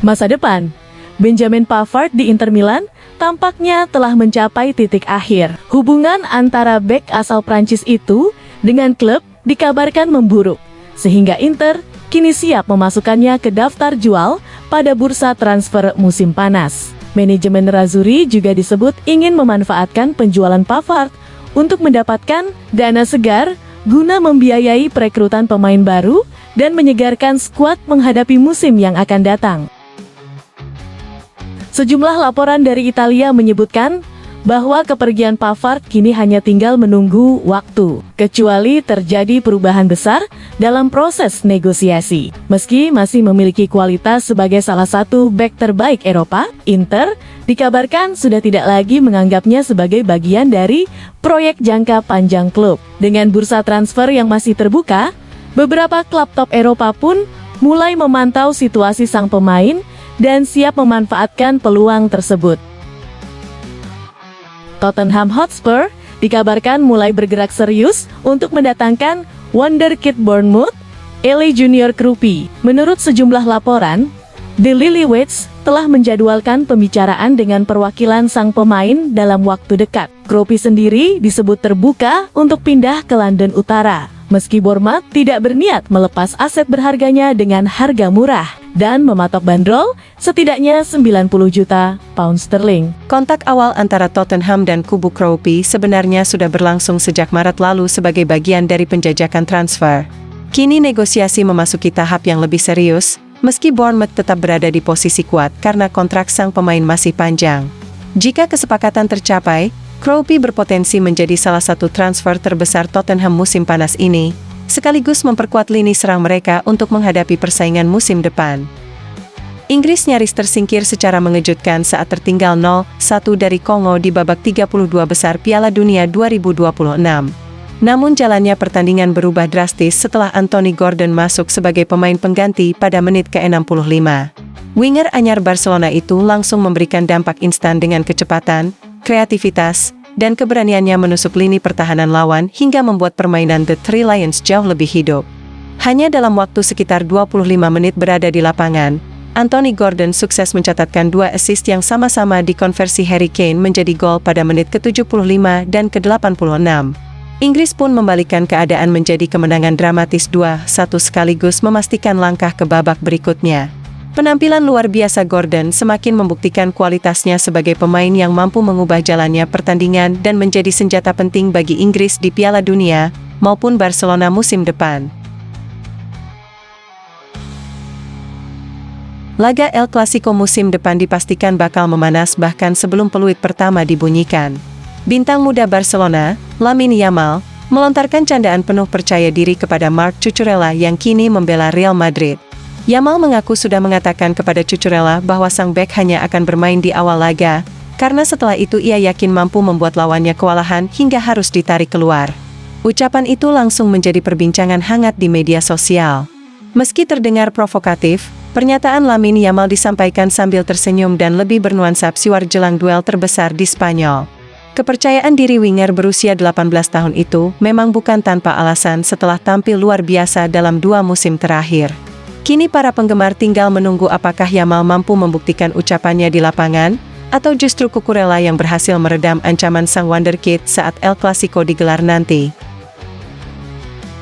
Masa depan Benjamin Pavard di Inter Milan tampaknya telah mencapai titik akhir. Hubungan antara bek asal Prancis itu dengan klub dikabarkan memburuk, sehingga Inter kini siap memasukkannya ke daftar jual pada bursa transfer musim panas. Manajemen Nerazzurri juga disebut ingin memanfaatkan penjualan Pavard untuk mendapatkan dana segar guna membiayai perekrutan pemain baru dan menyegarkan skuad menghadapi musim yang akan datang. Sejumlah laporan dari Italia menyebutkan bahwa kepergian Pavard kini hanya tinggal menunggu waktu, kecuali terjadi perubahan besar dalam proses negosiasi. Meski masih memiliki kualitas sebagai salah satu bek terbaik Eropa, Inter dikabarkan sudah tidak lagi menganggapnya sebagai bagian dari proyek jangka panjang klub. Dengan bursa transfer yang masih terbuka, beberapa klub top Eropa pun mulai memantau situasi sang pemain dan siap memanfaatkan peluang tersebut. Tottenham Hotspur dikabarkan mulai bergerak serius untuk mendatangkan wonderkid Bournemouth, Eli Junior Krupi. Menurut sejumlah laporan, The Lilywhits telah menjadwalkan pembicaraan dengan perwakilan sang pemain dalam waktu dekat. Krupi sendiri disebut terbuka untuk pindah ke London Utara, meski Bournemouth tidak berniat melepas aset berharganya dengan harga murah dan mematok bandrol setidaknya 90 juta pound sterling. Kontak awal antara Tottenham dan kubu Krupi sebenarnya sudah berlangsung sejak Maret lalu sebagai bagian dari penjajakan transfer. Kini negosiasi memasuki tahap yang lebih serius, meski Bournemouth tetap berada di posisi kuat karena kontrak sang pemain masih panjang. Jika kesepakatan tercapai, Krupi berpotensi menjadi salah satu transfer terbesar Tottenham musim panas ini, sekaligus memperkuat lini serang mereka untuk menghadapi persaingan musim depan. Inggris nyaris tersingkir secara mengejutkan saat tertinggal 0-1 dari Kongo di babak 32 besar Piala Dunia 2026. Namun jalannya pertandingan berubah drastis setelah Anthony Gordon masuk sebagai pemain pengganti pada menit ke-65. Winger anyar Barcelona itu langsung memberikan dampak instan dengan kecepatan, kreativitas, dan keberaniannya menusuk lini pertahanan lawan hingga membuat permainan The Three Lions jauh lebih hidup. Hanya dalam waktu sekitar 25 menit berada di lapangan, Anthony Gordon sukses mencatatkan 2 assist yang sama-sama dikonversi Harry Kane menjadi gol pada menit ke-75 dan ke-86. Inggris pun membalikkan keadaan menjadi kemenangan dramatis 2-1 sekaligus memastikan langkah ke babak berikutnya. Penampilan luar biasa Gordon semakin membuktikan kualitasnya sebagai pemain yang mampu mengubah jalannya pertandingan dan menjadi senjata penting bagi Inggris di Piala Dunia maupun Barcelona musim depan. Laga El Clasico musim depan dipastikan bakal memanas bahkan sebelum peluit pertama dibunyikan. Bintang muda Barcelona, Lamine Yamal, melontarkan candaan penuh percaya diri kepada Marc Cucurella yang kini membela Real Madrid. Yamal mengaku sudah mengatakan kepada Cucurella bahwa sang bek hanya akan bermain di awal laga, karena setelah itu ia yakin mampu membuat lawannya kewalahan hingga harus ditarik keluar. Ucapan itu langsung menjadi perbincangan hangat di media sosial. Meski terdengar provokatif, pernyataan Lamine Yamal disampaikan sambil tersenyum dan lebih bernuansa psiwar jelang duel terbesar di Spanyol. Kepercayaan diri winger berusia 18 tahun itu memang bukan tanpa alasan setelah tampil luar biasa dalam 2 musim terakhir. Kini para penggemar tinggal menunggu apakah Yamal mampu membuktikan ucapannya di lapangan, atau justru Cucurella yang berhasil meredam ancaman sang wonderkid saat El Clasico digelar nanti.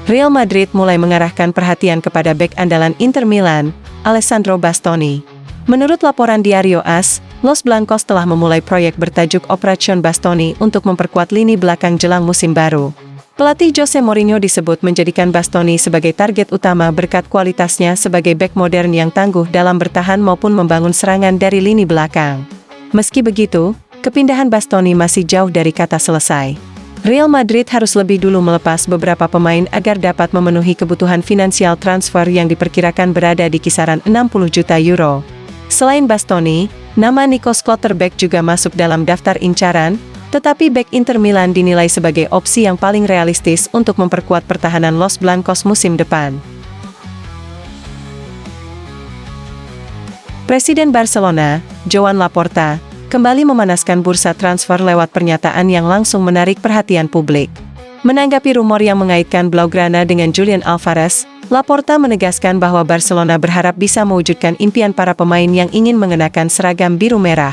Real Madrid mulai mengarahkan perhatian kepada bek andalan Inter Milan, Alessandro Bastoni. Menurut laporan Diario AS, Los Blancos telah memulai proyek bertajuk Operation Bastoni untuk memperkuat lini belakang jelang musim baru. Pelatih Jose Mourinho disebut menjadikan Bastoni sebagai target utama berkat kualitasnya sebagai bek modern yang tangguh dalam bertahan maupun membangun serangan dari lini belakang. Meski begitu, kepindahan Bastoni masih jauh dari kata selesai. Real Madrid harus lebih dulu melepas beberapa pemain agar dapat memenuhi kebutuhan finansial transfer yang diperkirakan berada di kisaran 60 juta euro. Selain Bastoni, nama Nico Schlotterbeck juga masuk dalam daftar incaran, tetapi bek Inter Milan dinilai sebagai opsi yang paling realistis untuk memperkuat pertahanan Los Blancos musim depan. Presiden Barcelona, Joan Laporta, kembali memanaskan bursa transfer lewat pernyataan yang langsung menarik perhatian publik. Menanggapi rumor yang mengaitkan Blaugrana dengan Julian Alvarez, Laporta menegaskan bahwa Barcelona berharap bisa mewujudkan impian para pemain yang ingin mengenakan seragam biru merah.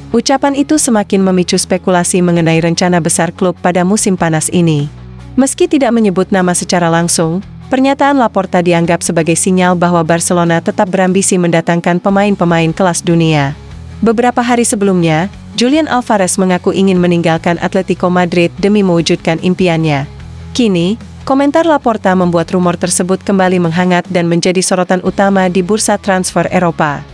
Ucapan itu semakin memicu spekulasi mengenai rencana besar klub pada musim panas ini. Meski tidak menyebut nama secara langsung, pernyataan Laporta dianggap sebagai sinyal bahwa Barcelona tetap berambisi mendatangkan pemain-pemain kelas dunia. Beberapa hari sebelumnya, Julian Alvarez mengaku ingin meninggalkan Atletico Madrid demi mewujudkan impiannya. Kini, komentar Laporta membuat rumor tersebut kembali menghangat dan menjadi sorotan utama di bursa transfer Eropa.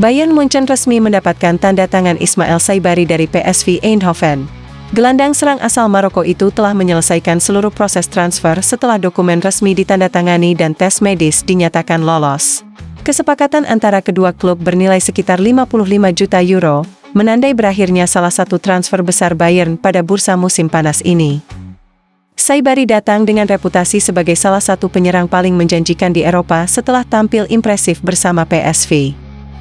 Bayern Munchen resmi mendapatkan tanda tangan Ismail Saibari dari PSV Eindhoven. Gelandang serang asal Maroko itu telah menyelesaikan seluruh proses transfer setelah dokumen resmi ditandatangani dan tes medis dinyatakan lolos. Kesepakatan antara kedua klub bernilai sekitar 55 juta euro, menandai berakhirnya salah satu transfer besar Bayern pada bursa musim panas ini. Saibari datang dengan reputasi sebagai salah satu penyerang paling menjanjikan di Eropa setelah tampil impresif bersama PSV.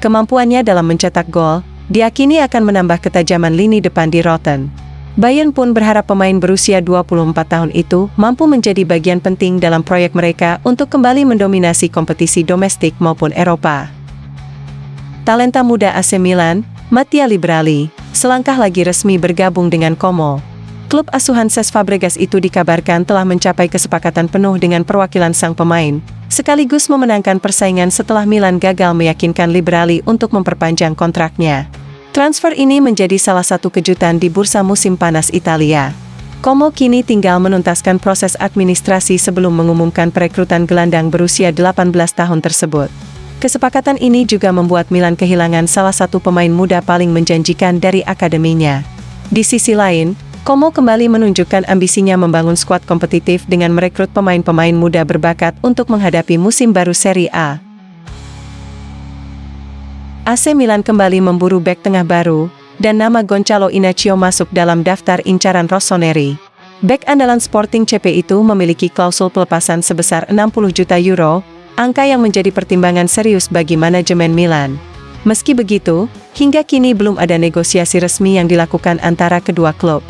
Kemampuannya dalam mencetak gol, diakini akan menambah ketajaman lini depan di Rotten. Bayern pun berharap pemain berusia 24 tahun itu mampu menjadi bagian penting dalam proyek mereka untuk kembali mendominasi kompetisi domestik maupun Eropa. Talenta muda AC Milan, Mattia Liberali, selangkah lagi resmi bergabung dengan Como. Klub asuhan Cesc Fabregas itu dikabarkan telah mencapai kesepakatan penuh dengan perwakilan sang pemain, sekaligus memenangkan persaingan setelah Milan gagal meyakinkan Liberali untuk memperpanjang kontraknya. Transfer ini menjadi salah satu kejutan di bursa musim panas Italia. Como kini tinggal menuntaskan proses administrasi sebelum mengumumkan perekrutan gelandang berusia 18 tahun tersebut. Kesepakatan ini juga membuat Milan kehilangan salah satu pemain muda paling menjanjikan dari akademinya. Di sisi lain, Como kembali menunjukkan ambisinya membangun skuad kompetitif dengan merekrut pemain-pemain muda berbakat untuk menghadapi musim baru Serie A. AC Milan kembali memburu bek tengah baru, dan nama Gonçalo Inacio masuk dalam daftar incaran Rossoneri. Bek andalan Sporting CP itu memiliki klausul pelepasan sebesar 60 juta euro, angka yang menjadi pertimbangan serius bagi manajemen Milan. Meski begitu, hingga kini belum ada negosiasi resmi yang dilakukan antara kedua klub.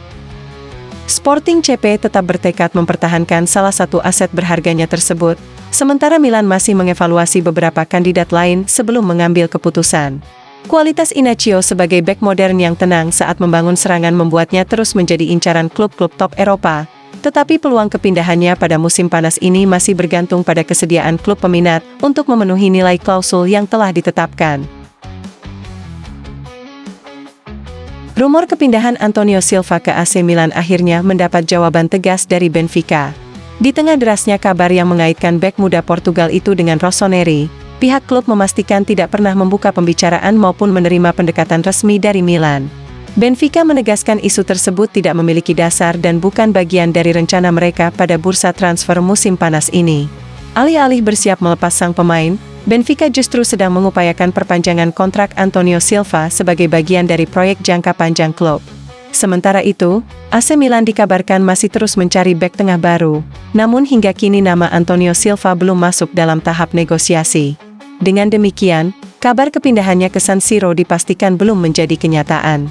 Sporting CP tetap bertekad mempertahankan salah satu aset berharganya tersebut, sementara Milan masih mengevaluasi beberapa kandidat lain sebelum mengambil keputusan. Kualitas Inacio sebagai bek modern yang tenang saat membangun serangan membuatnya terus menjadi incaran klub-klub top Eropa, tetapi peluang kepindahannya pada musim panas ini masih bergantung pada kesediaan klub peminat untuk memenuhi nilai klausul yang telah ditetapkan. Rumor kepindahan Antonio Silva ke AC Milan akhirnya mendapat jawaban tegas dari Benfica. Di tengah derasnya kabar yang mengaitkan bek muda Portugal itu dengan Rossoneri, pihak klub memastikan tidak pernah membuka pembicaraan maupun menerima pendekatan resmi dari Milan. Benfica menegaskan isu tersebut tidak memiliki dasar dan bukan bagian dari rencana mereka pada bursa transfer musim panas ini. Alih-alih bersiap melepas sang pemain, Benfica justru sedang mengupayakan perpanjangan kontrak Antonio Silva sebagai bagian dari proyek jangka panjang klub. Sementara itu, AC Milan dikabarkan masih terus mencari bek tengah baru, namun hingga kini nama Antonio Silva belum masuk dalam tahap negosiasi. Dengan demikian, kabar kepindahannya ke San Siro dipastikan belum menjadi kenyataan.